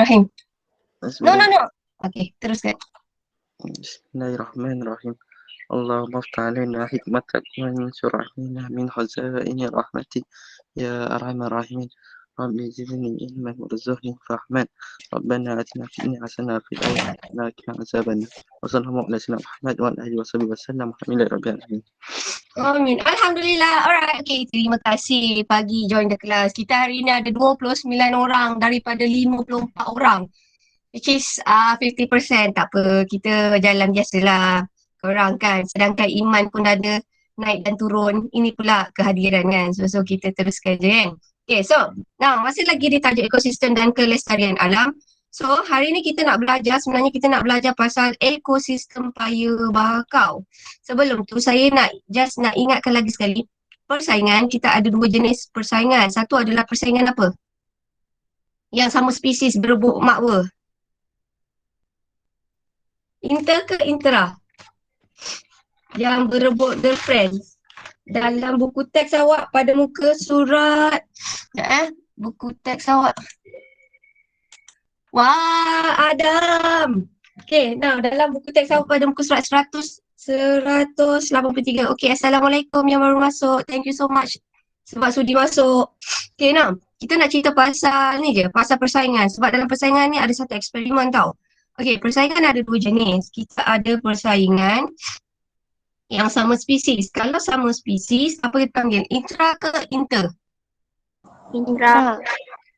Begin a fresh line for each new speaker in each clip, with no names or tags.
Rahim. No, no,
Bismillah.
no. Okay, teruskan.
Bismillahirrahmanirrahim. اللهم افتح علينا حكمتك وانشر علينا من خزائن رحمتك يا أرحم الراحمين. رب زدني علما وارزقني فهما. ربنا آتنا في الدنيا حسنة وفي الآخرة حسنة وقنا عذاب النار. وصلى الله على سيدنا محمد وعلى آله وصحبه وسلم. الحمد لله رب العالمين.
Amin. Alhamdulillah. Alright. Okay, terima kasih pagi join the class. Kita hari ni ada 29 orang daripada 54 orang. Which is 50%. Tak apa, kita jalan biasalah. Korang kan. Sedangkan Iman pun ada naik dan turun. Ini pula kehadiran kan. So kita teruskan je kan. Okay, so now masih lagi di tajuk ekosistem dan kelestarian alam. So hari ni kita nak belajar, sebenarnya kita nak belajar pasal ekosistem paya bakau. Sebelum tu saya nak ingatkan lagi sekali. Persaingan, kita ada dua jenis persaingan. Satu adalah persaingan apa? Yang sama spesies berebut makwa. Inter ke intra? Yang berebut girlfriend. Dalam buku teks awak pada muka surat. Buku teks awak. Wah, Adam. Okay, now dalam buku teks awak pada muka surat 183. Okay, Assalamualaikum yang baru masuk. Thank you so much sebab sudi masuk. Okay, now kita nak cerita pasal ni je, pasal persaingan. Sebab dalam persaingan ni ada satu eksperimen tau. Okay, persaingan ada dua jenis. Kita ada persaingan yang sama spesies. Kalau sama spesies, apa kita panggil? Intra ke inter?
Intra.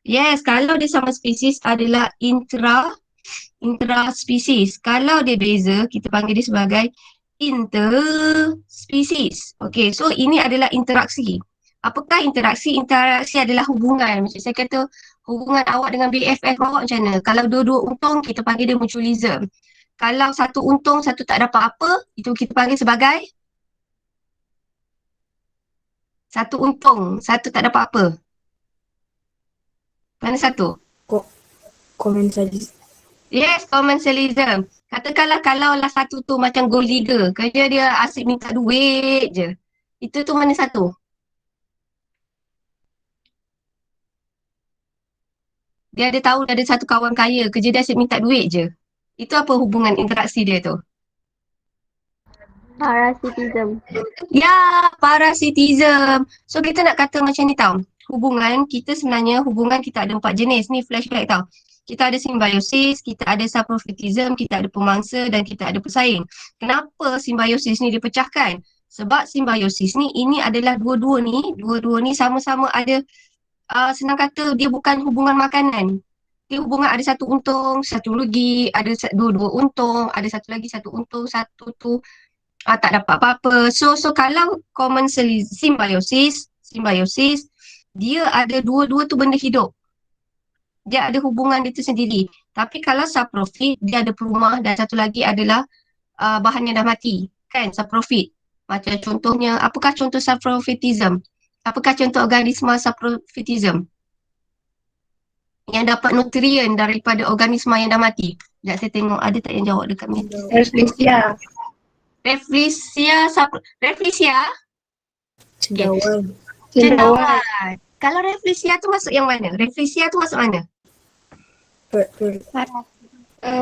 Yes, kalau dia sama spesies adalah intra spesies. Kalau dia beza, kita panggil dia sebagai interspesies. Okay, so ini adalah interaksi. Apakah interaksi? Interaksi adalah hubungan. Macam saya kata, hubungan awak dengan BFF awak macam mana? Kalau dua-dua untung, kita panggil dia mutualism. Kalau satu untung, satu tak dapat apa, itu kita panggil sebagai satu untung, satu tak dapat apa. Mana satu?
Komensalisme.
Yes, commercialism. Katakanlah kalau lah satu tu macam gold digger, kerja dia asyik minta duit je. Itu tu mana satu? Dia ada tahu ada satu kawan kaya, kerja dia asyik minta duit je. Itu apa hubungan interaksi dia tu?
Parasitism.
Ya, parasitism. So kita nak kata macam ni tau. Hubungan kita sebenarnya, hubungan kita ada 4 jenis. Ni flashback tau. Kita ada simbiosis, kita ada saprofitism, kita ada pemangsa dan kita ada pesaing. Kenapa simbiosis ni dipecahkan? Sebab simbiosis ni, ini adalah dua-dua ni sama-sama ada, senang kata dia bukan hubungan makanan. Dia hubungan ada satu untung, satu rugi, ada dua-dua untung, ada satu lagi satu untung, satu tu tak dapat apa-apa. So kalau common simbiosis, dia ada dua-dua tu benda hidup. Dia ada hubungan dia tu sendiri. Tapi kalau saprofit, dia ada perumah dan satu lagi adalah bahan yang dah mati. Kan, saprofit. Macam contohnya, apakah contoh saprofitism? Apakah contoh organisma saprofitism? Yang dapat nutrien daripada organisma yang dah mati. Sekejap saya tengok ada tak yang jawab dekat ni.
Rafflesia.
Rafflesia?
Cendawan.
Cendawan. Kalau Rafflesia tu masuk yang mana? Rafflesia tu masuk mana?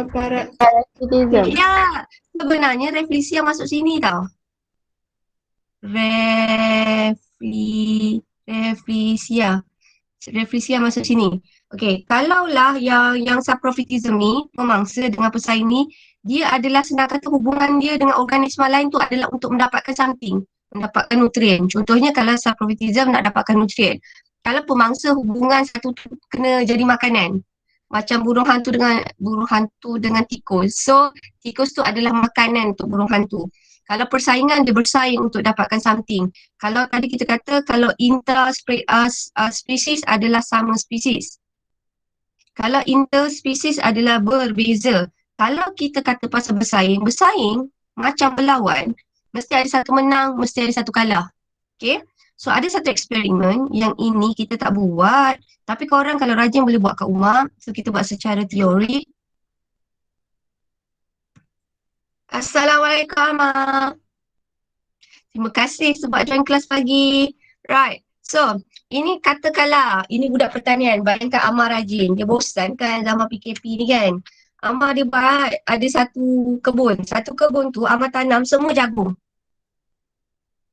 Parasitism.
Ya, sebenarnya Rafflesia masuk sini tau. Rafflesia masuk sini. Okey, kalaulah yang saprofitism ni, memangsa dengan pesaing ni, dia adalah senang kata hubungan dia dengan organisma lain tu adalah untuk mendapatkan something, mendapatkan nutrien. Contohnya kalau saprofitism nak dapatkan nutrien. Kalau pemangsa hubungan satu tu kena jadi makanan. Macam burung hantu dengan tikus. So, tikus tu adalah makanan untuk burung hantu. Kalau persaingan, dia bersaing untuk dapatkan something. Kalau tadi kita kata, kalau spesies adalah sama spesies. Kalau interspesies adalah berbeza. Kalau kita kata pasal bersaing macam berlawan, mesti ada satu menang, mesti ada satu kalah. Okay? So ada satu eksperimen yang ini kita tak buat, tapi korang kalau rajin boleh buat kat rumah. So kita buat secara teori. Assalamualaikum, Terima kasih sebab join kelas pagi. Right. So, ini katakanlah, ini budak pertanian, bayangkan Amar rajin, dia bosan kan zaman PKP ni kan. Amar dia buat ada satu kebun tu Amar tanam semua jagung.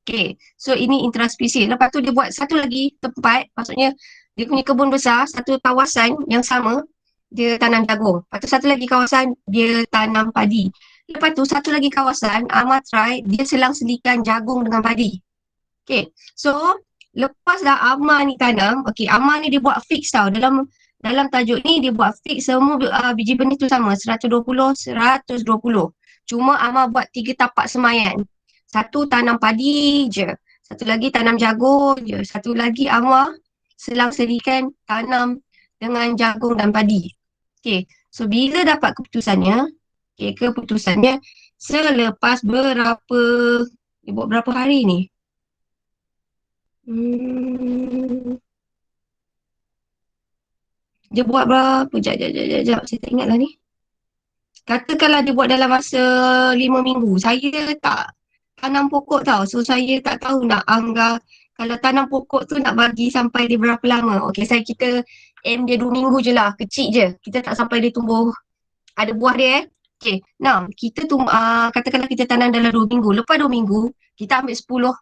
Okay, so ini intraspesies. Lepas tu dia buat satu lagi tempat, maksudnya dia punya kebun besar, satu kawasan yang sama, dia tanam jagung. Lepas tu satu lagi kawasan, dia tanam padi. Lepas tu satu lagi kawasan, Amar try, dia selang-selikan jagung dengan padi. Okay, so lepas dah Amar ni tanam, okay, Amar ni dia buat fix tau. Dalam tajuk ni dia buat fix semua biji benih tu sama, 120, 120. Cuma Amar buat 3 tapak semayan. Satu tanam padi je, satu lagi tanam jagung je, satu lagi Amar selang-selikan tanam dengan jagung dan padi. Okay, so bila dapat keputusannya, okay, keputusannya selepas dia buat berapa hari ni? Dia buat berapa? Sekejap. Saya tak ingat lah ni. Katakanlah dia buat dalam masa 5 minggu. Saya tak tanam pokok tau. So, saya tak tahu nak anggar. Kalau tanam pokok tu nak bagi sampai dia berapa lama. Okay, kita aim dia 2 minggu je lah. Kecil je. Kita tak sampai dia tumbuh. Ada buah dia Okay, now kita katakanlah kita tanam dalam 2 minggu. Lepas 2 minggu, kita ambil 10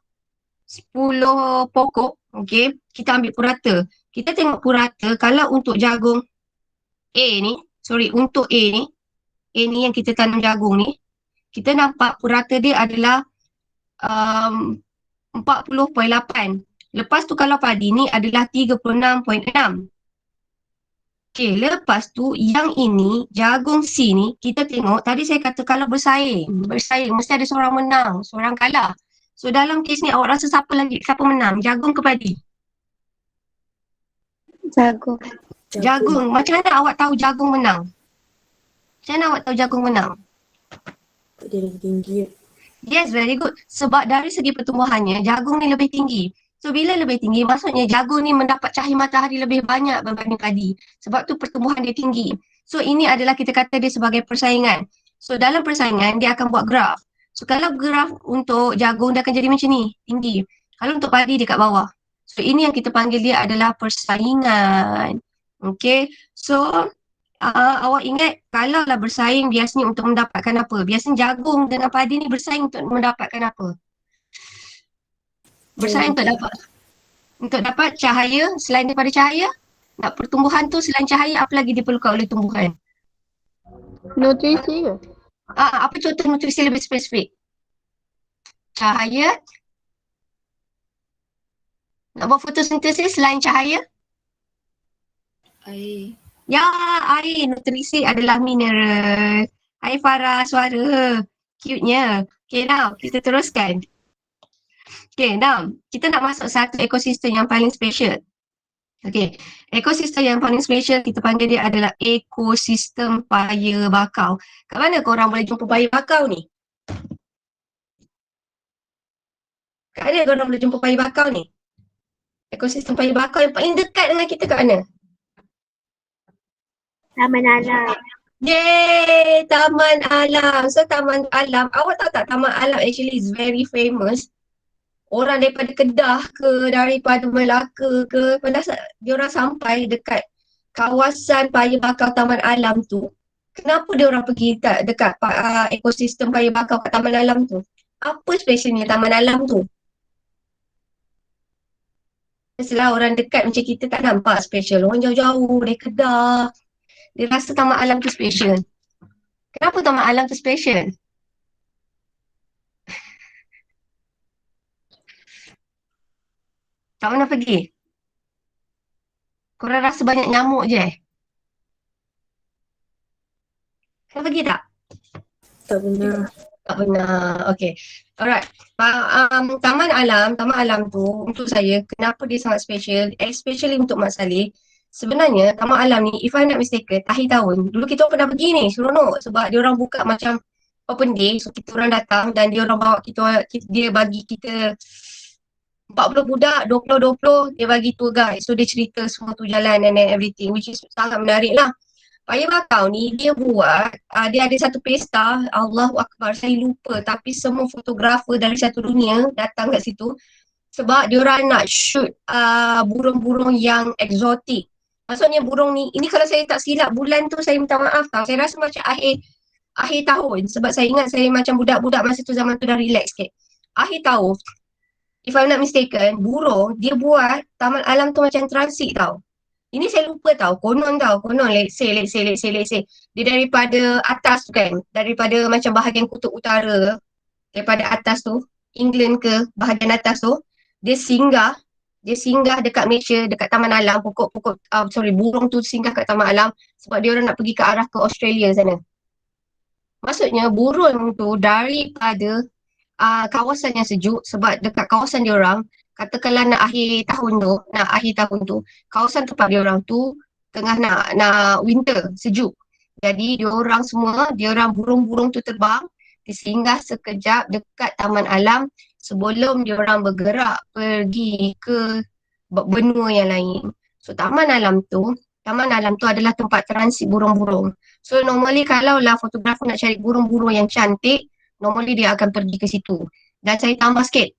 pokok, okay, kita ambil purata. Kita tengok purata, kalau untuk jagung untuk A ni yang kita tanam jagung ni, kita nampak purata dia adalah 40.8. Lepas tu kalau padi ni adalah 36.6. Okay, lepas tu yang ini, jagung C ni, kita tengok, tadi saya kata kalau bersaing, mesti ada seorang menang, seorang kalah. So dalam kes ni awak rasa siapa menang? Jagung ke padi?
Jagung.
Jagung. Macam mana awak tahu jagung menang? Macam mana awak tahu jagung menang?
Dia lebih tinggi.
Yes, very good. Sebab dari segi pertumbuhannya, jagung ni lebih tinggi. So bila lebih tinggi, maksudnya jagung ni mendapat cahaya matahari lebih banyak berbanding padi. Sebab tu pertumbuhan dia tinggi. So ini adalah kita kata dia sebagai persaingan. So dalam persaingan, dia akan buat graf. So kalau graf untuk jagung dia akan jadi macam ni, tinggi. Kalau untuk padi dia kat bawah. So ini yang kita panggil dia adalah persaingan. Okay, so awak ingat kalau lah bersaing biasanya untuk mendapatkan apa? Biasanya jagung dengan padi ni bersaing untuk mendapatkan apa? Bersaing untuk dapat cahaya. Selain daripada cahaya, nak pertumbuhan tu selain cahaya, apa lagi diperlukan oleh tumbuhan?
Nutrisi ke?
Apa contoh nutrisi lebih spesifik? Cahaya. Nak buat fotosintesis selain cahaya?
Air.
Ya, air. Nutrisi adalah mineral. Hai Farah, suara. Cute-nya. Okay, now kita teruskan. Okay, now kita nak masuk satu ekosistem yang paling special. Okay, ekosistem yang paling special kita panggil dia adalah ekosistem paya bakau. Kat mana korang boleh jumpa paya bakau ni? Kat mana korang boleh jumpa paya bakau ni? Ekosistem paya bakau yang paling dekat dengan kita kat mana?
Taman alam.
Yeay, Taman Alam. So Taman Alam, awak tahu tak Taman Alam actually is very famous. Orang daripada Kedah ke, daripada Melaka ke, diorang sampai dekat kawasan Paya Bakau Taman Alam tu. Kenapa diorang pergi dekat ekosistem Paya Bakau kat Taman Alam tu? Apa specialnya Taman Alam tu? Biasalah orang dekat macam kita tak nampak special. Orang jauh-jauh dari Kedah, dia rasa Taman Alam tu special. Kenapa Taman Alam tu special? Tak pernah pergi? Korang rasa banyak nyamuk je Kau pergi tak?
Tak pernah.
Tak pernah. Okay. Alright. Taman Alam tu untuk saya, kenapa dia sangat special, especially untuk Mak Saleh. Sebenarnya Taman Alam ni, if I'm not mistaken, akhir tahun, dulu kita pernah pergi ni, seronok. Sebab dia orang buka macam open day, so kita orang datang dan dia orang bawa dia bagi kita 40 budak, 20 dia bagi tour guide. So dia cerita semua tu jalan and everything, which is sangat menarik lah. Paya Bakau ni dia buat, dia ada satu pesta, Allahu Akbar, saya lupa, tapi semua fotografer dari satu dunia datang kat situ. Sebab diorang nak shoot burung-burung yang eksotik. Maksudnya burung ni, ini kalau saya tak silap bulan tu saya minta maaf tau. Saya rasa macam akhir tahun. Sebab saya ingat saya macam budak-budak masa tu, zaman tu dah relax sikit. Akhir tahun, if I'm not mistaken, burung dia buat taman alam tu macam transit tau. Ini saya lupa tau, konon, let's say. Dia daripada atas tu kan, daripada macam bahagian kutub utara, daripada atas tu, England ke bahagian atas tu, dia singgah dekat Malaysia, dekat taman alam, burung tu singgah kat taman alam sebab dia orang nak pergi ke arah ke Australia sana. Maksudnya burung tu daripada kawasan yang sejuk, sebab dekat kawasan dia orang, katakanlah nak akhir tahun tu, kawasan tempat dia orang tu tengah nak winter, sejuk. Jadi dia orang burung-burung tu terbang, disinggah sekejap dekat taman alam sebelum dia orang bergerak pergi ke benua yang lain. So taman alam tu adalah tempat transit burung-burung. So normally kalau lah fotografer nak cari burung-burung yang cantik, normally dia akan pergi ke situ. Dan saya tambah sikit,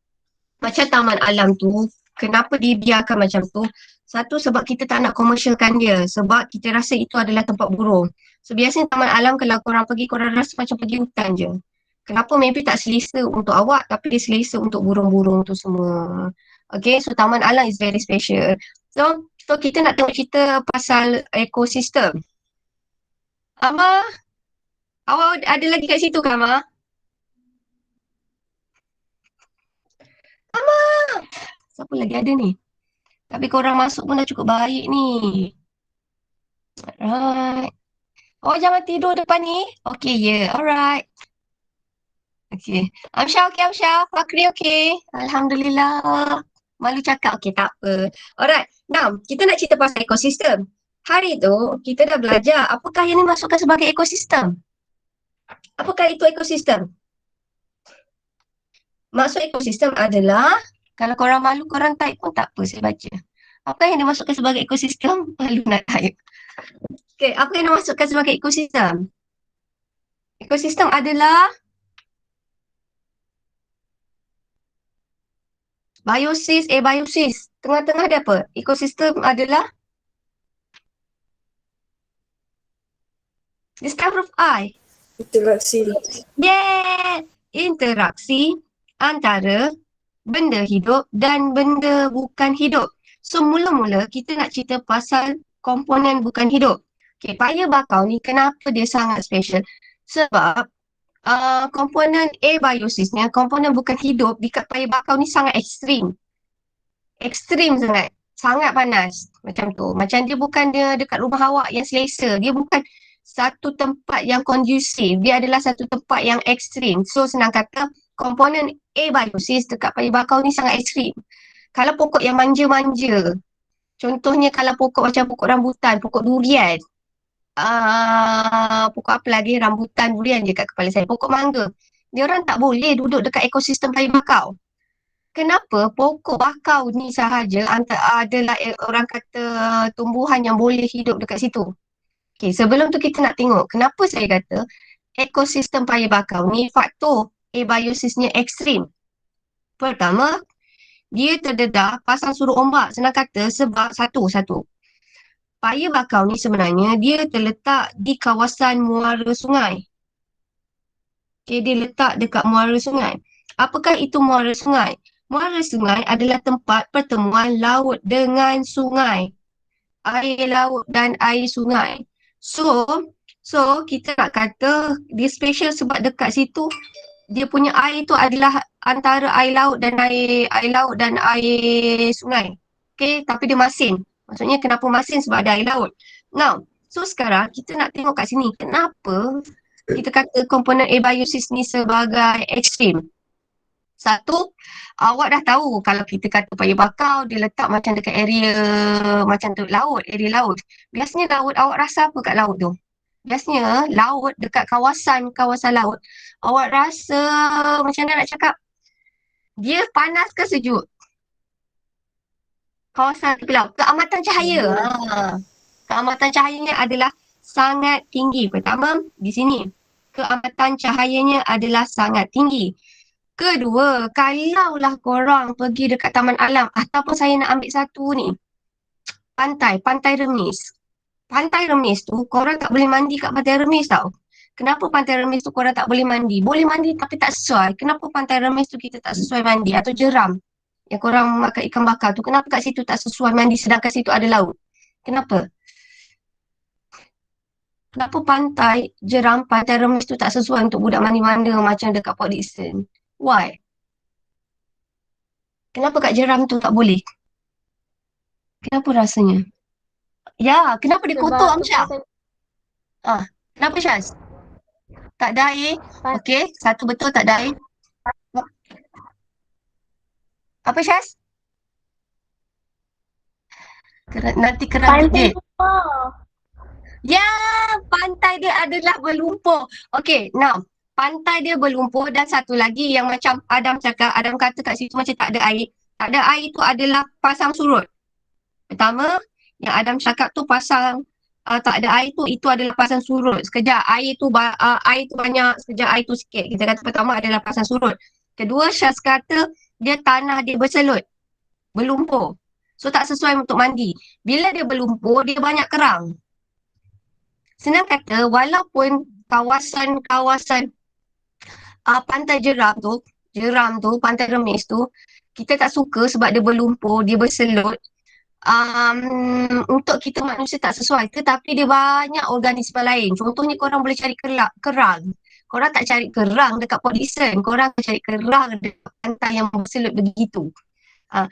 macam taman alam tu, kenapa dibiarkan macam tu? Satu, sebab kita tak nak komersialkan dia, sebab kita rasa itu adalah tempat burung. So biasanya taman alam kalau korang pergi, korang rasa macam pergi hutan je. Kenapa maybe tak selesa untuk awak, tapi dia selesa untuk burung-burung tu semua. Okay, so taman alam is very special. So kita nak tengok cerita pasal ekosistem. Ama, awak ada lagi kat situ ke Ama? Ama, siapa lagi ada ni? Tapi korang masuk pun dah cukup baik ni. Alright. Oh, jangan tidur depan ni. Okay, yeah. Alright. Okay. Amsyah, okay Amsyah. Fakri, okay. Alhamdulillah. Malu cakap, okay, tak apa. Alright. Now, kita nak cerita pasal ekosistem. Hari tu, kita dah belajar apakah yang dimasukkan sebagai ekosistem. Apakah itu ekosistem? Maksud ekosistem adalah, kalau korang malu, korang type pun tak apa, saya baca. Apa yang dimasukkan sebagai ekosistem? Malu nak type. Okay, apa yang dimasukkan sebagai ekosistem? Ekosistem adalah biosis, abiosis. Tengah-tengah ada apa? Ekosistem adalah the start of I.
Interaksi.
Yeah! Interaksi antara benda hidup dan benda bukan hidup. So, mula-mula kita nak cerita pasal komponen bukan hidup. Okay, paya bakau ni kenapa dia sangat special? Sebab komponen abiosisnya, komponen bukan hidup dekat paya bakau ni sangat ekstrim. Ekstrim sangat. Sangat panas. Macam tu. Macam dia dekat rumah awak yang selesa. Dia bukan satu tempat yang kondusif. Dia adalah satu tempat yang ekstrim. So, senang kata, komponen abiosis dekat paya bakau ni sangat ekstrim. Kalau pokok yang manja-manja, contohnya kalau pokok macam pokok rambutan, pokok durian, pokok apa lagi, rambutan, durian je kat kepala saya, pokok mangga, dia orang tak boleh duduk dekat ekosistem paya bakau. Kenapa? Pokok bakau ni sahaja adalah orang kata tumbuhan yang boleh hidup dekat situ. Okay, sebelum tu kita nak tengok kenapa saya kata ekosistem paya bakau ni faktor abiosisnya ekstrim. Pertama, dia terdedah pasang surut ombak. Senang kata sebab satu. Paya bakau ni sebenarnya dia terletak di kawasan muara sungai. Okay, dia letak dekat muara sungai. Apakah itu muara sungai? Muara sungai adalah tempat pertemuan laut dengan sungai. Air laut dan air sungai. So kita nak kata dia special sebab dekat situ dia punya air tu adalah antara air laut dan air sungai. Okay, tapi dia masin. Maksudnya kenapa masin? Sebab ada air laut. Now, so sekarang kita nak tengok kat sini. Kenapa kita kata komponen abiosis ni sebagai ekstrim? Satu, awak dah tahu kalau kita kata paya bakau, dia letak macam dekat area macam tu, area laut. Biasanya laut, awak rasa apa kat laut tu? Biasanya laut dekat kawasan laut, awak rasa macam mana nak cakap? Dia panas ke sejuk? Kawasan tepi laut, keamatan cahaya. Keamatan cahayanya adalah sangat tinggi. Pertama, di sini. Keamatan cahayanya adalah sangat tinggi. Kedua, kalaulah korang pergi dekat Taman Alam ataupun saya nak ambil satu ni, Pantai Remis. Pantai Remis tu korang tak boleh mandi kat Pantai Remis tau. Kenapa Pantai Remis tu korang tak boleh mandi? Boleh mandi tapi tak sesuai. Kenapa Pantai Remis tu kita tak sesuai mandi? Atau Jeram yang korang makan ikan bakar tu, kenapa kat situ tak sesuai mandi sedangkan situ ada laut? Kenapa? Kenapa pantai Jeram, Pantai Remis tu tak sesuai untuk budak mandi-manda macam dekat Port Dickson? Why? Kenapa kat Jeram tu tak boleh? Kenapa rasanya? Ya, kenapa dia kotor Amsyah? Kenapa Syaz? Tak ada air? Okey, satu betul tak ada air. Apa Syaz? Nanti kerang gigit. Ya, pantai dia adalah berlumpur. Okey, now pantai dia berlumpur dan satu lagi yang macam Adam cakap, Adam kata kat situ macam tak ada air. Tak ada air tu adalah pasang surut. Pertama, yang Adam cakap tu pasang tak ada air tu, itu adalah pasang surut. Sekejap air tu banyak, sekejap air tu sikit. Kita kata pertama adalah pasang surut. Kedua, Syaz kata dia tanah dia berselut, berlumpur. So tak sesuai untuk mandi. Bila dia berlumpur, dia banyak kerang. Senang kata, walaupun kawasan pantai Jeram tu, Pantai Remis tu, kita tak suka sebab dia berlumpur, dia berselut. Untuk kita manusia tak sesuai, tetapi dia banyak organisma lain. Contohnya korang boleh cari kerang. Korang tak cari kerang dekat Port Dickson, korang cari kerang dekat pantai yang berselut begitu.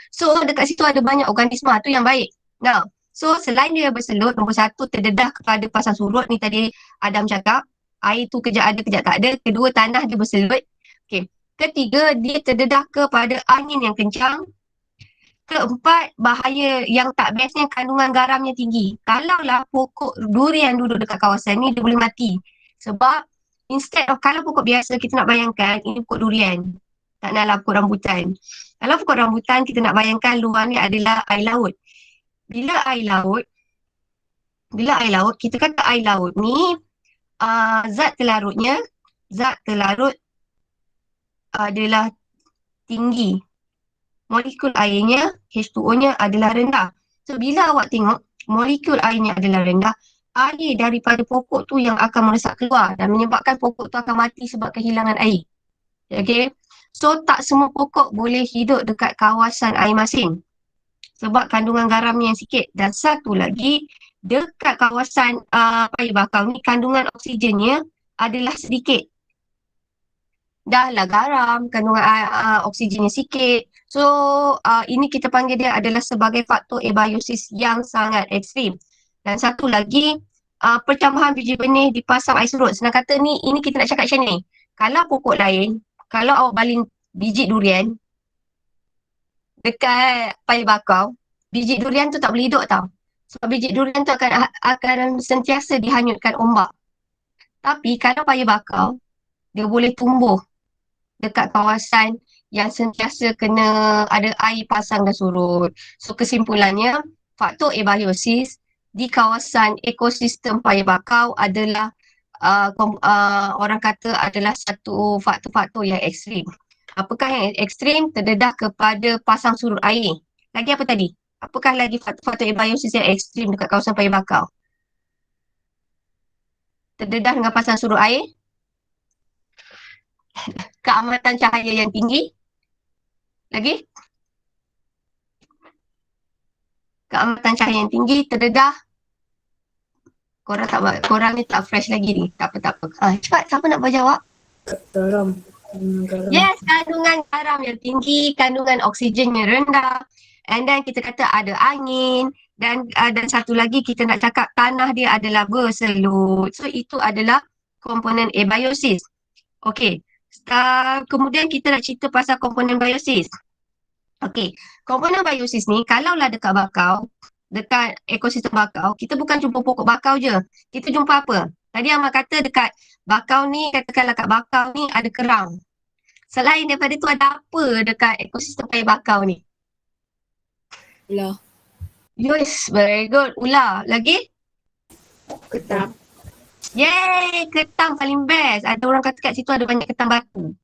So dekat situ ada banyak organisma, tu yang baik. Now, so selain dia berselut, nombor satu terdedah kepada pasang surut ni tadi Adam cakap, air tu kejap ada kejap tak ada. Kedua, tanah dia berselut. Okay. Ketiga, dia terdedah kepada angin yang kencang. Keempat, bahaya yang tak bestnya kandungan garamnya tinggi. Kalaulah pokok durian duduk dekat kawasan ni, dia boleh mati. Sebab instead of, kalau pokok biasa kita nak bayangkan ini pokok durian, tak naklah pokok rambutan. Kalau pokok rambutan kita nak bayangkan luar ni adalah air laut. Bila air laut, kita kata air laut ni zat terlarut adalah tinggi. Molekul airnya, H2O-nya adalah rendah. So, bila awak tengok molekul airnya adalah rendah, air daripada pokok tu yang akan meresap keluar dan menyebabkan pokok tu akan mati sebab kehilangan air. Okay. So, tak semua pokok boleh hidup dekat kawasan air masin sebab kandungan garamnya yang sikit. Dan satu lagi, dekat kawasan paya bakau ni, kandungan oksigennya adalah sedikit. Dah lah garam, kandungan oksigennya sikit. So, ini kita panggil dia adalah sebagai faktor abiosis yang sangat ekstrim. Dan satu lagi, pertambahan biji benih dipasang air surut. Senang kata ni, ini kita nak cakap macam ni. Kalau pokok lain, kalau awak baling biji durian dekat paya bakau, biji durian tu tak boleh hidup tau. Sebab biji durian tu akan sentiasa dihanyutkan ombak. Tapi kalau paya bakau, dia boleh tumbuh dekat kawasan yang sentiasa kena ada air pasang dan surut. So kesimpulannya, faktor abiosis di kawasan ekosistem paya bakau adalah orang kata adalah satu faktor-faktor yang ekstrim. Apakah yang ekstrim? Terdedah kepada pasang surut air. Lagi apa tadi? Apakah lagi faktor-faktor abiosis yang ekstrim dekat kawasan paya bakau? Terdedah dengan pasang surut air, keamatan cahaya yang tinggi. Lagi? Keamatan cahaya yang tinggi, terdedah. Korang ni tak fresh lagi ni. Tak apa. Cepat, siapa nak berjawab?
Garam.
Yes, kandungan garam yang tinggi, kandungan oksigennya rendah. And then kita kata ada angin. Dan satu lagi kita nak cakap tanah dia adalah berselut. So itu adalah komponen abiosis. Okay. Kemudian kita nak cerita pasal komponen biosis. Okey, komponen biosis ni kalaulah dekat bakau, dekat ekosistem bakau, kita bukan jumpa pokok bakau je. Kita jumpa apa? Tadi Amal kata dekat bakau ni, katakanlah kat bakau ni ada kerang. Selain daripada tu ada apa dekat ekosistem paya bakau ni?
Ular.
Yes, very good. Ular. Lagi?
Ketam.
Yeay, ketam paling best. Ada orang kata kat situ ada banyak ketam batu.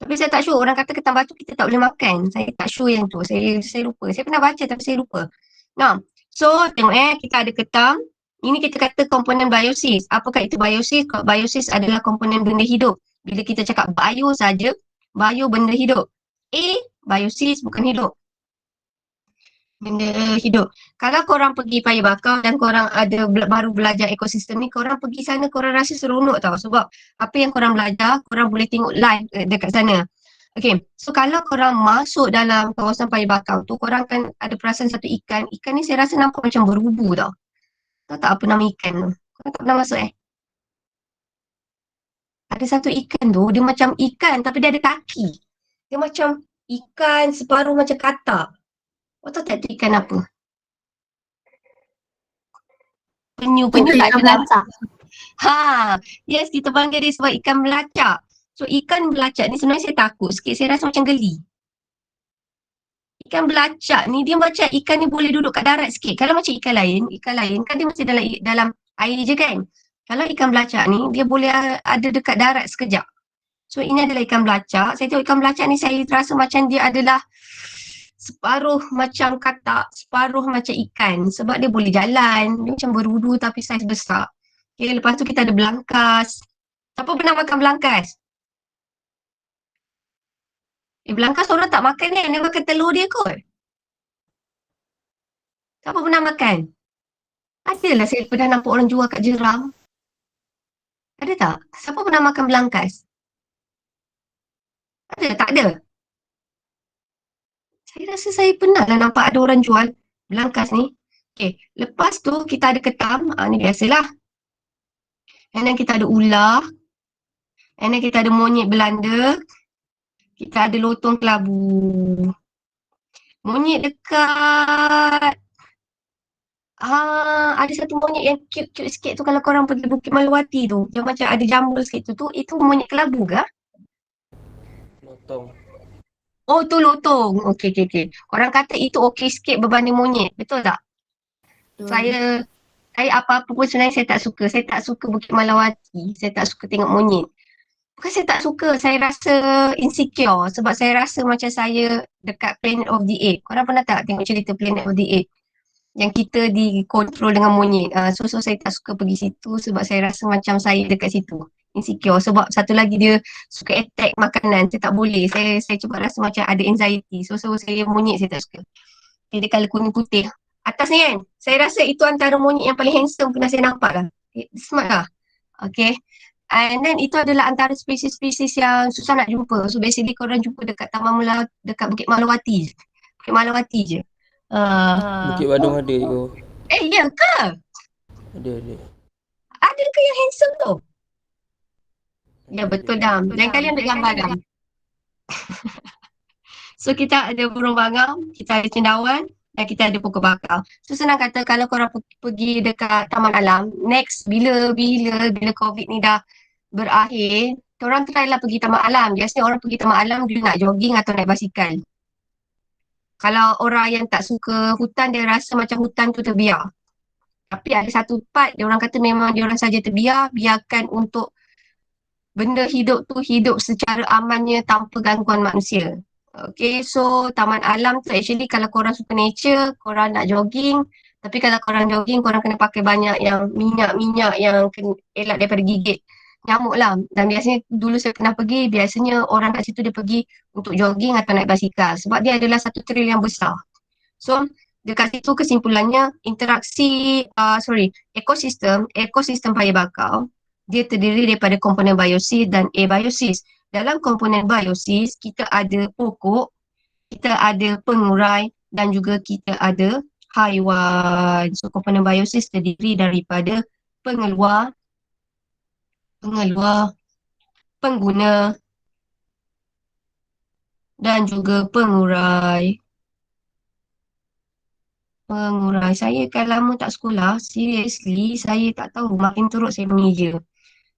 Tapi saya tak sure, orang kata ketam batu kita tak boleh makan. Saya tak sure yang tu. Saya lupa. Saya pernah baca tapi saya lupa. Nah, so tengok kita ada ketam. Ini kita kata komponen biosis. Apakah itu biosis? Biosis adalah komponen benda hidup. Bila kita cakap bio saja, bio benda hidup. A, biosis bukan hidup. Benda hidup. Kalau korang pergi Paya Bakau dan korang ada baru belajar ekosistem ni, korang pergi sana korang rasa seronok tau. Sebab apa yang korang belajar, korang boleh tengok live dekat sana. Okay, so kalau korang masuk dalam kawasan Paya Bakau tu, korang akan ada perasan satu ikan. Ikan ni saya rasa nampak macam berubu tau. Tahu tak apa nama ikan tu? Korang tak pernah masuk Ada satu ikan tu, dia macam ikan tapi dia ada kaki. Dia macam ikan separuh macam katak. Kau tahu tak tu ikan apa? Penyu-penyu tak
Ikan
ada nama.
belacak.
Yes, kita panggil dia sebab ikan belacak. So ikan belacak ni sebenarnya saya takut sikit, saya rasa macam geli. Ikan belacak ni dia macam ikan ni boleh duduk kat darat sikit. Kalau macam ikan lain kan dia masih dalam air je kan. Kalau ikan belacak ni dia boleh ada dekat darat sekejap. So ini adalah ikan belacak. Saya tengok ikan belacak ni saya rasa macam dia adalah separuh macam katak, separuh macam ikan. Sebab dia boleh jalan. Dia macam berudu tapi saiz besar. Okay, lepas tu kita ada belangkas. Siapa pernah makan belangkas? Belangkas orang tak makan kan? Dia makan telur dia kot. Siapa pernah makan? Adalah saya pernah nampak orang jual kat Jeram. Ada tak? Siapa pernah makan belangkas? Ada? Tak ada? Saya rasa saya pernah lah nampak ada orang jual belangkas ni. Okay, lepas tu kita ada ketam. Ni biasalah. And then kita ada ular. And then kita ada monyet Belanda. Kita ada lotong kelabu. Monyet dekat ada satu monyet yang cute-cute sikit tu kalau korang pergi Bukit Melawati tu. Yang macam ada jambul sikit tu. Itu monyet kelabu ke?
Lotong.
Oh tu lotong. Okay. Korang kata itu okey sikit berbanding monyet. Betul tak? Saya apa-apa pun sebenarnya saya tak suka. Saya tak suka Bukit Melawati. Saya tak suka tengok monyet. Bukan saya tak suka. Saya rasa insecure. Sebab saya rasa macam saya dekat Planet of the Apes. Korang pernah tak tengok cerita Planet of the Apes? Yang kita dikontrol dengan monyet. So saya tak suka pergi situ sebab saya rasa macam saya dekat situ. Insecure. Sebab satu lagi dia suka attack makanan. Saya tak boleh. Saya cuba rasa macam ada anxiety. So saya monyet saya tak suka. Dia colour kuning putih. Atas ni kan. Saya rasa itu antara monyet yang paling handsome pernah saya nampak lah. Smart lah. Okay. And then itu adalah antara spesies-spesies yang susah nak jumpa. So basically korang jumpa dekat dekat Bukit Melawati. Bukit Melawati je.
Bukit Badung ada ke?
Ya ke?
Ada.
Ada ke yang handsome tu? Ya betul Dam. Lain kali ambil gambar Dam. So kita ada burung bangau, kita ada cendawan dan kita ada pokok bakau. So senang kata kalau korang pergi dekat taman alam, next bila COVID ni dah berakhir, korang try lah pergi taman alam. Biasanya orang pergi taman alam dia nak jogging atau naik basikal. Kalau orang yang tak suka hutan, dia rasa macam hutan tu terbiar. Tapi ada satu part, dia orang kata memang dia orang saja terbiar, biarkan untuk benda hidup tu hidup secara amannya tanpa gangguan manusia. Okay, so taman alam tu actually kalau korang suka nature, korang nak jogging. Tapi kalau korang jogging, korang kena pakai banyak yang minyak-minyak yang elak daripada gigit nyamuk lah. Dan biasanya dulu saya pernah pergi, biasanya orang kat situ dia pergi untuk jogging atau naik basikal. Sebab dia adalah satu trail yang besar. So, dekat situ kesimpulannya, ekosistem Paya Bakau, dia terdiri daripada komponen biosis dan abiosis. Dalam komponen biosis, kita ada pokok, kita ada pengurai dan juga kita ada haiwan. So, komponen biosis terdiri daripada pengeluar, pengguna dan juga pengurai. Saya kan lama tak sekolah, seriously saya tak tahu, makin teruk saya mengeja.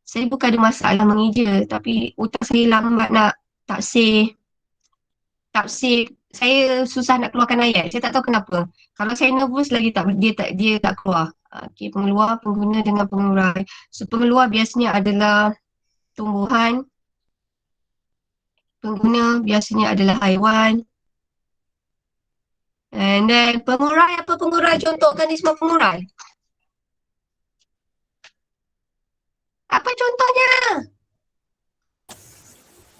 Saya bukan ada masalah mengeja, tapi otak saya lambat nak taksir. Saya susah nak keluarkan ayat. Saya tak tahu kenapa. Kalau saya nervous lagi dia tak keluar. Okay, pengeluar, pengguna dengan pengurai. So pengeluar biasanya adalah tumbuhan, pengguna biasanya adalah haiwan. And then pengurai, apa pengurai? Contoh organisma pengurai. Apa contohnya?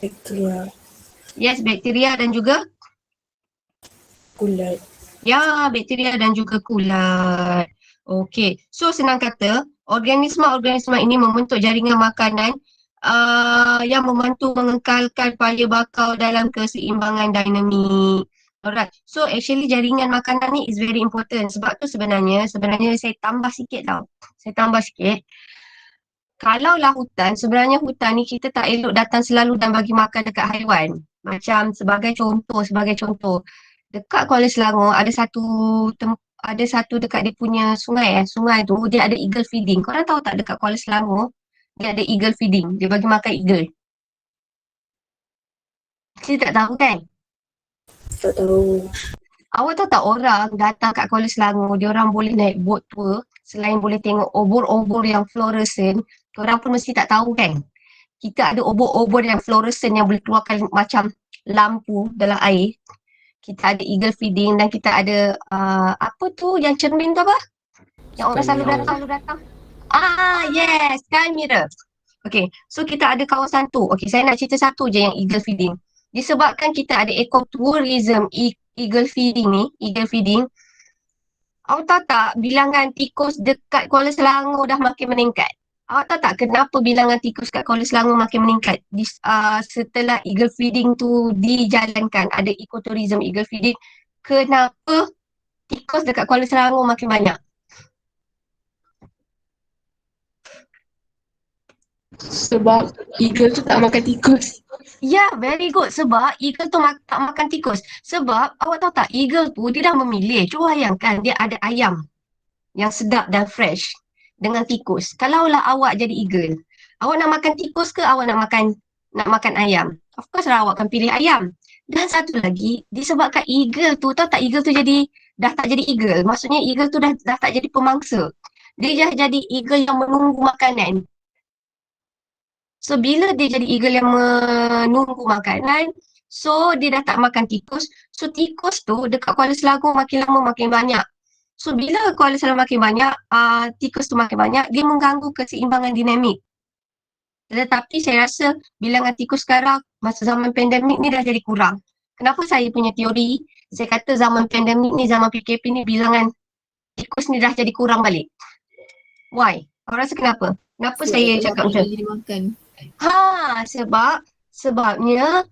Bakteria.
Yes, bakteria dan juga
Kulat.
ya, bakteria dan juga kulat. Okey, so senang kata, organisma-organisma ini membentuk jaringan makanan yang membantu mengekalkan paya bakau dalam keseimbangan dinamik. Alright, so actually jaringan makanan ni is very important. Sebab tu sebenarnya saya tambah sikit tau. Saya tambah sikit. Kalaulah hutan, sebenarnya hutan ni kita tak elok datang selalu dan bagi makan dekat haiwan. Macam sebagai contoh, dekat Kuala Selangor ada satu dekat dia punya sungai sungai tu dia ada eagle feeding. Korang tahu tak dekat Kuala Selangor dia ada eagle feeding, dia bagi makan eagle. Kita tak tahu kan?
Tak tahu.
Awak tahu tak orang datang kat Kuala Selangor, dia orang boleh naik boat tour, selain boleh tengok obor-obor yang fluorescent, orang pun mesti tak tahu kan? Kita ada obor-obor yang fluorescent yang boleh keluarkan macam lampu dalam air. Kita ada eagle feeding dan kita ada apa tu yang cermin tu apa? Yang orang selalu datang. Yes, sky mirror. Okay, so kita ada kawasan tu. Okay, saya nak cerita satu je yang eagle feeding. Disebabkan kita ada ecotourism eagle feeding. Awak tahu tak bilangan tikus dekat Kuala Selangor dah makin meningkat? Awak tahu tak kenapa bilangan tikus kat Kuala Selangor makin meningkat? Setelah eagle feeding tu dijalankan, ada ecotourism eagle feeding, kenapa tikus dekat Kuala Selangor makin banyak?
Sebab eagle tu tak makan tikus.
Ya, very good. Sebab eagle tu tak makan tikus. Sebab awak tahu tak, eagle tu dia dah memilih. Cuba bayangkan dia ada ayam yang sedap dan fresh dengan tikus. Kalaulah awak jadi eagle, awak nak makan tikus ke awak nak makan ayam? Of course lah awak akan pilih ayam. Dan satu lagi, disebabkan eagle tu, tahu tak eagle tu dah tak jadi eagle. Maksudnya eagle tu dah tak jadi pemangsa. Dia dah jadi eagle yang menunggu makanan. So bila dia jadi eagle yang menunggu makanan, so dia dah tak makan tikus. So tikus tu dekat Kuala Selangor makin lama makin banyak. So bila Kuala Selangor makin banyak, tikus tu makin banyak, dia mengganggu keseimbangan dinamik. Tetapi saya rasa bilangan tikus sekarang masa zaman pandemik ni dah jadi kurang. Kenapa saya punya teori? Saya kata zaman pandemik ni, zaman PKP ni bilangan tikus ni dah jadi kurang balik. Why? Awak rasa kenapa? Kenapa saya cakap macam
Jadi makan.
Sebabnya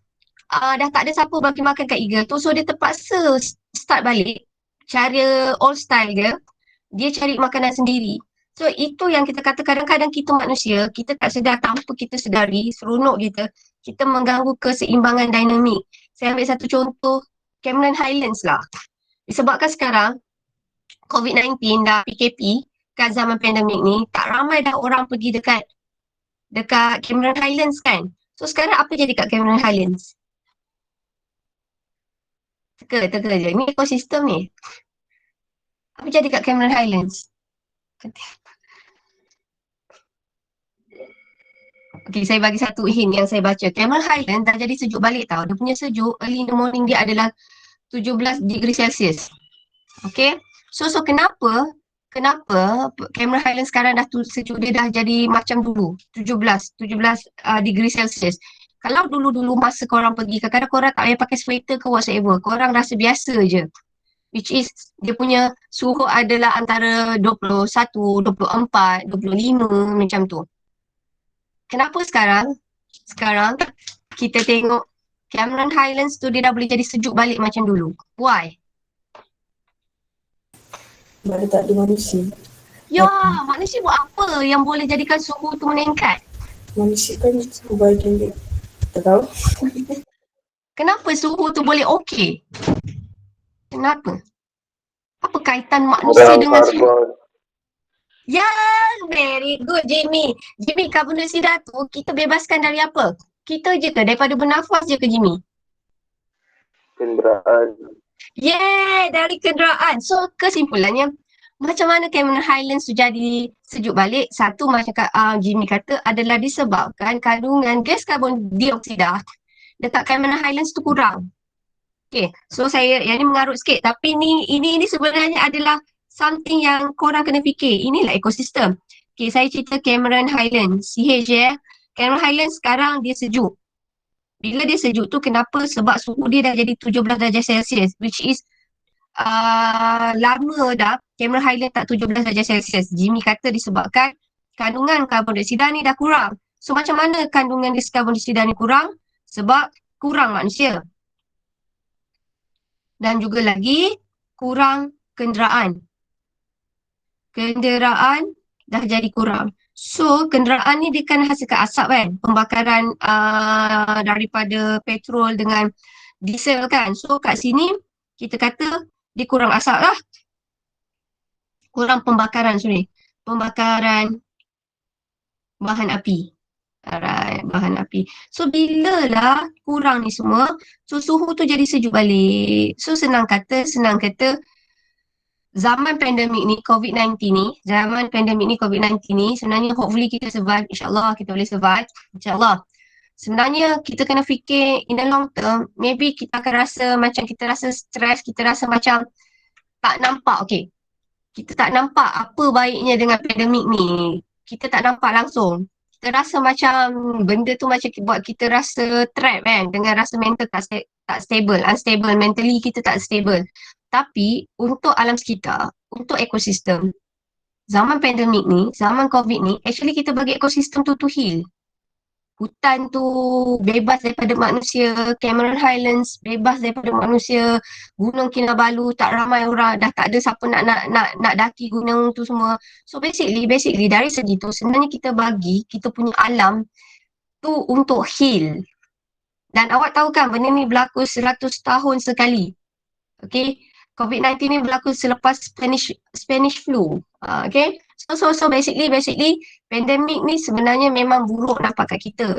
dah tak ada siapa bagi makan kat eagle tu, so dia terpaksa start balik cara old style dia cari makanan sendiri. So itu yang kita kata kadang-kadang kita manusia, kita tak sedar tanpa kita sedari, seronok kita mengganggu keseimbangan dinamik. Saya ambil satu contoh Cameron Highlands lah. Disebabkan sekarang COVID-19 dah PKP kat zaman pandemik ni, tak ramai dah orang pergi dekat Cameron Highlands kan. So sekarang apa jadi kat Cameron Highlands? Teka je. Ni ekosistem ni. Apa jadi kat Cameron Highlands? Okay, saya bagi satu hint yang saya baca. Cameron Highlands dah jadi sejuk balik tau. Dia punya sejuk, early in the morning dia adalah 17 degree Celsius. Okay. So kenapa Cameron Highlands sekarang dah sejuk dia dah jadi macam dulu, 17 degree Celsius. Kalau dulu-dulu masa korang pergi, kadang-kadang korang tak payah pakai sweater ke whatsoever, korang rasa biasa je. Which is dia punya suhu adalah antara 21, 24, 25 macam tu. Kenapa sekarang kita tengok Cameron Highlands tu dia dah boleh jadi sejuk balik macam dulu? Why?
Mana tak ada manusia.
Ya, manusia buat apa yang boleh jadikan suhu tu meningkat?
Manusia kan kebaikan dia. Tak tahu.
Kenapa suhu tu boleh okey? Kenapa? Apa kaitan manusia dengan suhu? Ya, very good Jimmy. Jimmy, karbon dioksida tu kita bebaskan dari apa? Kita je ke? Daripada bernafas je ke Jimmy?
Kenderaan.
Yeah, dari kenderaan. So kesimpulannya, macam mana Cameron Highlands tu jadi sejuk balik? Satu macam Jimmy kata adalah disebabkan kandungan gas karbon dioksida dekat Cameron Highlands tu kurang. Okay, so yang ni mengarut sikit. Tapi ini sebenarnya adalah something yang korang kena fikir. Inilah ekosistem. Okay, saya cerita Cameron Highlands, CH ya. Cameron Highlands sekarang dia sejuk. Bila dia sejuk tu kenapa? Sebab suhu dia dah jadi 17 darjah Celsius, which is lama dah Cameron Highlands tak 17 darjah Celsius. Jimmy kata disebabkan kandungan karbon dioksida ni dah kurang. So macam mana kandungan karbon dioksida ni kurang? Sebab kurang manusia. Dan juga lagi kurang kenderaan. Kenderaan dah jadi kurang. So kenderaan ni dia kan hasilkan asap kan, pembakaran daripada petrol dengan diesel kan. So kat sini kita kata dia kurang asap lah. Kurang pembakaran pembakaran bahan api. Alright, bahan api. So bila lah kurang ni semua, so suhu tu jadi sejuk balik. So senang kata zaman pandemik ni, COVID-19 ni, sebenarnya hopefully kita survive. InsyaAllah kita boleh survive. InsyaAllah. Sebenarnya kita kena fikir in the long term, maybe kita akan rasa macam kita rasa stres, kita rasa macam tak nampak, okay. Kita tak nampak apa baiknya dengan pandemik ni. Kita tak nampak langsung. Kita rasa macam benda tu macam buat kita rasa trap kan, dengan rasa mental tak stable, unstable, mentally kita tak stable. Tapi untuk alam sekitar, untuk ekosistem, zaman pandemik ni, zaman COVID ni, actually kita bagi ekosistem tu heal. Hutan tu bebas daripada manusia, Cameron Highlands bebas daripada manusia, Gunung Kinabalu tak ramai orang, dah tak ada siapa nak daki gunung tu semua. So basically dari segi tu sebenarnya kita punya alam tu untuk heal. Dan awak tahu kan benda ni berlaku 100 tahun sekali. Okay, COVID-19 ni berlaku selepas Spanish flu. Okay, so basically pandemik ni sebenarnya memang buruk nampak kat kita.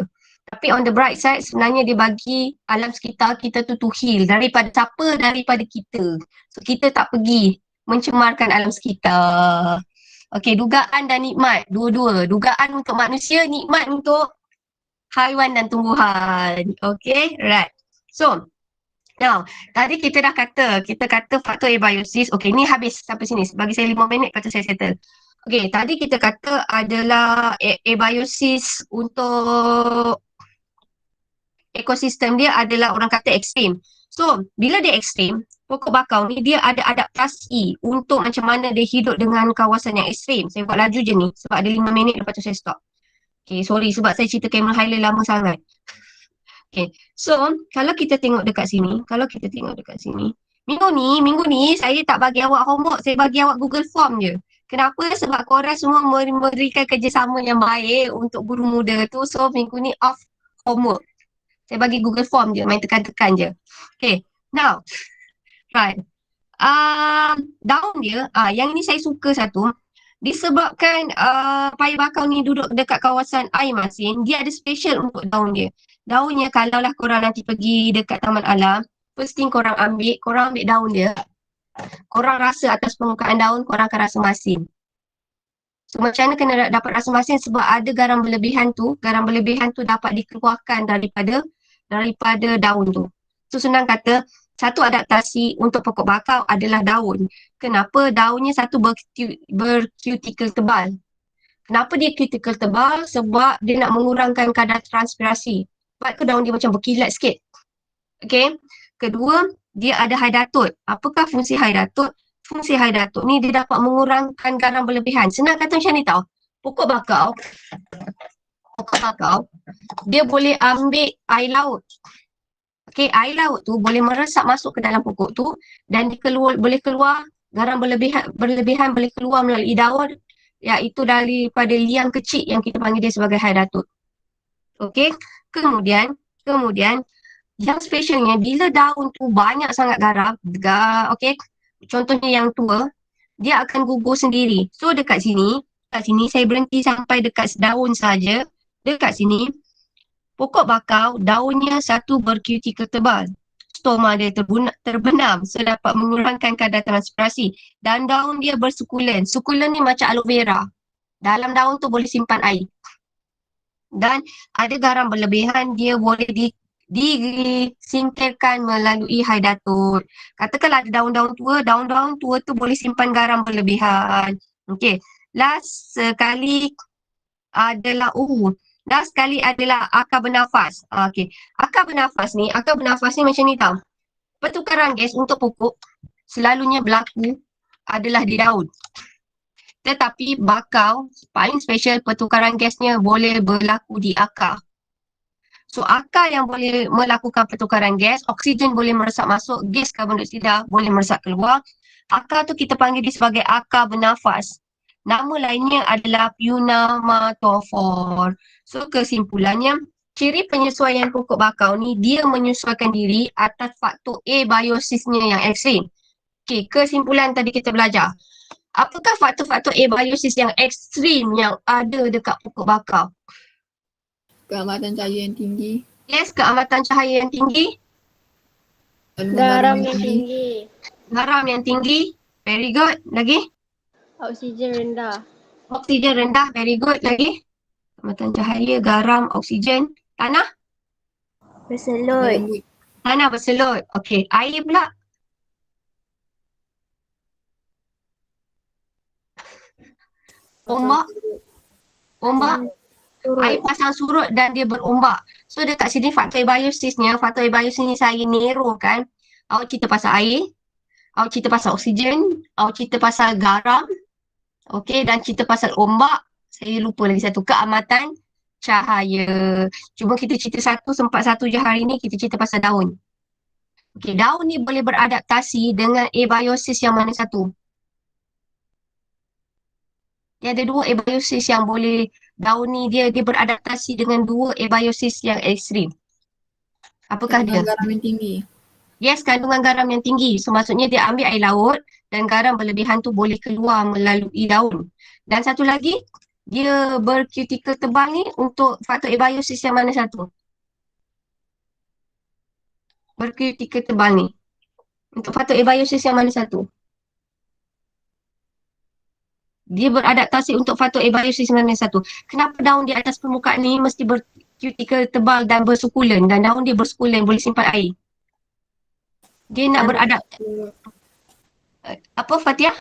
Tapi on the bright side sebenarnya dia bagi alam sekitar kita tu heal. Daripada siapa? Daripada kita. So kita tak pergi mencemarkan alam sekitar. Okay, dugaan dan nikmat. Dua-dua. Dugaan untuk manusia, nikmat untuk haiwan dan tumbuhan. Okay, right. So, now, tadi kita kata faktor abiosis. Okay, ni habis sampai sini. Bagi saya 5 minit, lepas tu saya settle. Okay, tadi kita kata adalah abiosis untuk ekosistem dia adalah orang kata ekstrim. So, bila dia ekstrim, pokok bakau ni dia ada adaptasi untuk macam mana dia hidup dengan kawasan yang ekstrim. Saya buat laju je ni sebab ada 5 minit lepas tu saya stop. Okay, sorry sebab saya cerita Cameron Highlands lama sangat. Okay, so kalau kita tengok dekat sini, minggu ni saya tak bagi awak homework, saya bagi awak Google Form je. Kenapa? Sebab korang semua memberikan kerjasama yang baik untuk guru muda tu, so minggu ni off homework. Saya bagi Google Form je, main tekan-tekan je. Okay, now, right. Daun dia, yang ini saya suka satu, disebabkan paya bakau ni duduk dekat kawasan air masin, dia ada special untuk daun dia. Daunnya kalaulah korang nanti pergi dekat taman alam, first thing korang ambil daun dia. Korang rasa atas permukaan daun, korang akan rasa masin. So macam mana kena dapat rasa masin? Sebab ada garam berlebihan tu dapat dikeluarkan daripada daun tu. So senang kata, satu adaptasi untuk pokok bakau adalah daun. Kenapa? Daunnya satu berkutikel tebal. Kenapa dia kutikel tebal? Sebab dia nak mengurangkan kadar transpirasi. Sebab ke daun dia macam berkilat sikit. Okay. Kedua, dia ada hidratot. Apakah fungsi hidratot? Fungsi hidratot ni dia dapat mengurangkan garam berlebihan. Senang kata macam ni tau. Pokok bakau, dia boleh ambil air laut. Okay, air laut tu boleh meresap masuk ke dalam pokok tu dan boleh keluar garam berlebihan boleh keluar melalui daun, iaitu daripada liang kecil yang kita panggil dia sebagai hidratot. Okay, kemudian yang specialnya bila daun tu banyak sangat garam, okay, contohnya yang tua, dia akan gugur sendiri. So dekat sini saya berhenti sampai dekat daun saja. Dekat sini pokok bakau, daunnya satu berkutikel tebal. Stoma dia terbenam, so dapat mengurangkan kadar transpirasi. Dan daun dia bersukulen. Sukulen ni macam aloe vera. Dalam daun tu boleh simpan air. Dan ada garam berlebihan, dia boleh disingkirkan melalui hidatur. Katakanlah ada daun-daun tua tu boleh simpan garam berlebihan. Okey. Last sekali adalah akar bernafas. Okey. Akar bernafas ni macam ni tau. Pertukaran gas untuk pokok selalunya berlaku adalah di daun. Tetapi bakau paling special pertukaran gasnya boleh berlaku di akar. So akar yang boleh melakukan pertukaran gas, oksigen boleh meresap masuk, gas karbon dioksida boleh meresap keluar. Akar tu kita panggil dia sebagai akar bernafas. Nama lainnya adalah pneumatophore. So kesimpulannya, ciri penyesuaian pokok bakau ni dia menyesuaikan diri atas faktor abiosisnya yang ekstrim. Okey, kesimpulan tadi kita belajar. Apakah faktor-faktor abiosis yang ekstrim yang ada dekat pokok bakau?
Keamatan cahaya yang tinggi.
Yes, keamatan cahaya yang tinggi,
Garam yang tinggi.
garam yang tinggi, very good. Lagi?
Oksigen rendah.
Oksigen rendah, very good. Lagi? Keamatan cahaya, garam, oksigen. Tanah?
Berselut.
Lembut.
Tanah berselut. Okey, air pula? Ombak? Ombak? Air pasang surut dan dia berombak. So dekat sini faktor abiosisnya, ni saya narrowkan. Awak cerita pasal air, awak cerita pasal oksigen, awak cerita pasal garam, okey, dan cerita pasal ombak. Saya lupa lagi satu, keamatan cahaya. Cuma kita cerita sempat satu je hari ni, kita cerita pasal daun. Okey, daun ni boleh beradaptasi dengan abiosis yang mana satu? Dia ada dua abiosis yang boleh, daun ni dia beradaptasi dengan dua abiosis yang ekstrim. Apakah dia?
Kandungan garam yang tinggi.
Yes, kandungan garam yang tinggi. So maksudnya dia ambil air laut dan garam berlebihan tu boleh keluar melalui daun. Dan satu lagi, dia berkutikel tebal ni untuk faktor abiosis yang mana satu? Berkutikel tebal ni. Untuk faktor abiosis yang mana satu? Dia beradaptasi untuk faktor abiosis mana satu? Kenapa daun di atas permukaan ni mesti berkutikel tebal dan bersukulen, dan daun dia bersukulen boleh simpan air? Dia nak beradaptasi. Apa Fatiah?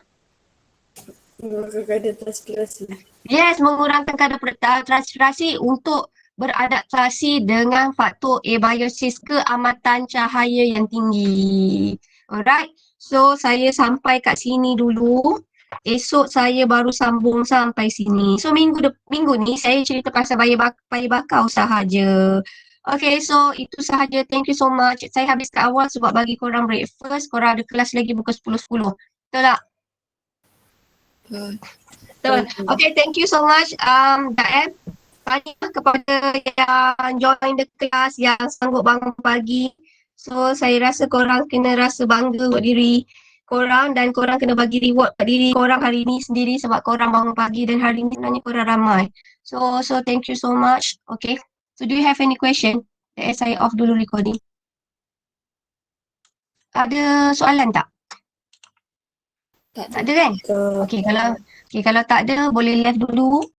Mengurangkan kadar transpirasi.
Yes, mengurangkan kadar transpirasi untuk beradaptasi dengan faktor abiosis keamatan cahaya yang tinggi. Alright, so saya sampai kat sini dulu. Esok saya baru sambung sampai sini. So minggu ni saya cerita pasal bayi bakau sahaja. Okay, so itu sahaja. Thank you so much. Saya habis kat awal sebab bagi korang breakfast. Korang ada kelas lagi pukul 10.10. Betul tak? Betul. Okay, thank you so much. Daem, tanya kepada yang join the class, yang sanggup bangun pagi. So, saya rasa korang kena rasa bangga buat diri korang dan korang kena bagi reward kat diri korang hari ni sendiri sebab korang bangun pagi dan hari ni sebenarnya korang ramai. So thank you so much. Okay. So, do you have any question? Saya off dulu recording. Ada soalan tak? Tak ada kan? Okay, kalau tak ada boleh left dulu.